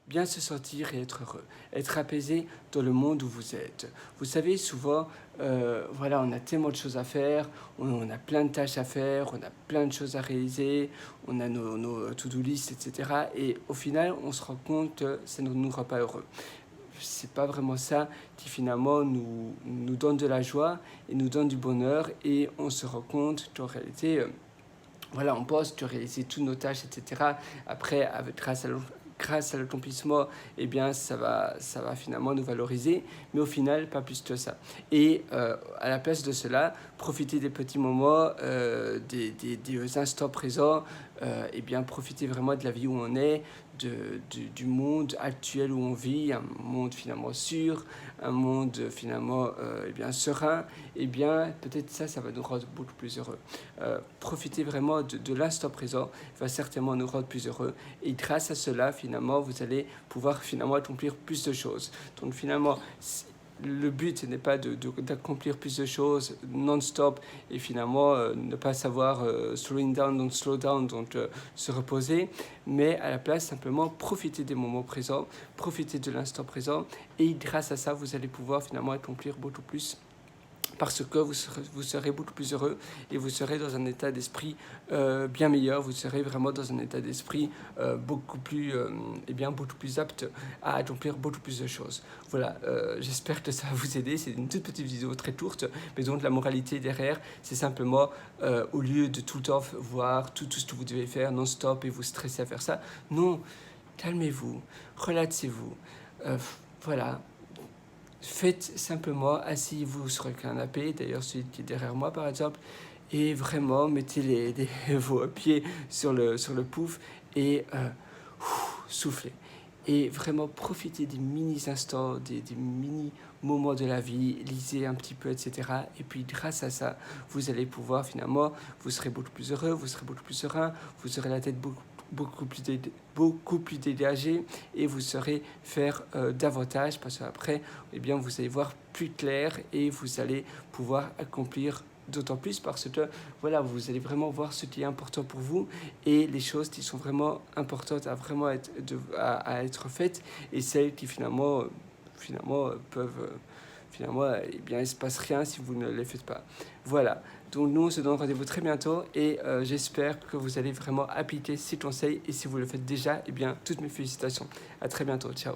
bien se sentir et être heureux, être apaisé dans le monde où vous êtes. Vous savez, souvent, voilà, on a tellement de choses à faire, on a plein de tâches à faire, on a plein de choses à réaliser, on a nos to-do list, etc. Et au final, on se rend compte que ça ne nous rend pas heureux. C'est pas vraiment ça qui finalement nous donne de la joie et nous donne du bonheur, et on se rend compte qu'en réalité, voilà, on pense de réaliser toutes nos tâches, etc. Après, grâce à l'accomplissement, eh bien, ça va finalement nous valoriser, mais au final, pas plus que ça. Et à la place de cela, profiter des petits moments, des instants présents, eh bien, profiter vraiment de la vie où on est, du monde actuel où on vit, un monde finalement sûr, un monde finalement eh bien, serein, eh bien, peut-être ça va nous rendre beaucoup plus heureux. Profiter vraiment de l'instant présent va certainement nous rendre plus heureux, et grâce à cela, finalement, vous allez pouvoir finalement accomplir plus de choses. Donc finalement, le but n'est pas d'accomplir plus de choses non-stop et finalement ne pas savoir slowing down, don't slow down, donc se reposer, mais à la place simplement profiter des moments présents, profiter de l'instant présent, et grâce à ça, vous allez pouvoir finalement accomplir beaucoup plus, parce que vous serez beaucoup plus heureux et vous serez dans un état d'esprit bien meilleur. Vous serez vraiment dans un état d'esprit beaucoup plus apte à accomplir beaucoup plus de choses. Voilà, j'espère que ça va vous aider. C'est une toute petite vidéo très courte, mais donc la moralité derrière, c'est simplement au lieu de tout le temps voir tout ce que vous devez faire non-stop et vous stresser à faire ça, non, calmez-vous, relaxez-vous, voilà. Faites simplement, asseyez-vous sur le canapé, d'ailleurs celui qui est derrière moi par exemple, et vraiment mettez vos pieds sur le pouf et soufflez. Et vraiment profitez des mini-instants, des mini-moments de la vie, lisez un petit peu, etc. Et puis grâce à ça, vous allez pouvoir finalement, vous serez beaucoup plus heureux, vous serez beaucoup plus serein, vous aurez la tête beaucoup plus dégagé, et vous saurez faire davantage, parce qu'après, eh bien, vous allez voir plus clair et vous allez pouvoir accomplir d'autant plus, parce que voilà, vous allez vraiment voir ce qui est important pour vous et les choses qui sont vraiment importantes à vraiment être faites, et celles qui finalement peuvent eh bien, il ne se passe rien si vous ne les faites pas. Voilà, donc nous on se donne rendez-vous très bientôt, et j'espère que vous allez vraiment appliquer ces conseils, et si vous le faites déjà, eh bien, toutes mes félicitations. À très bientôt, ciao.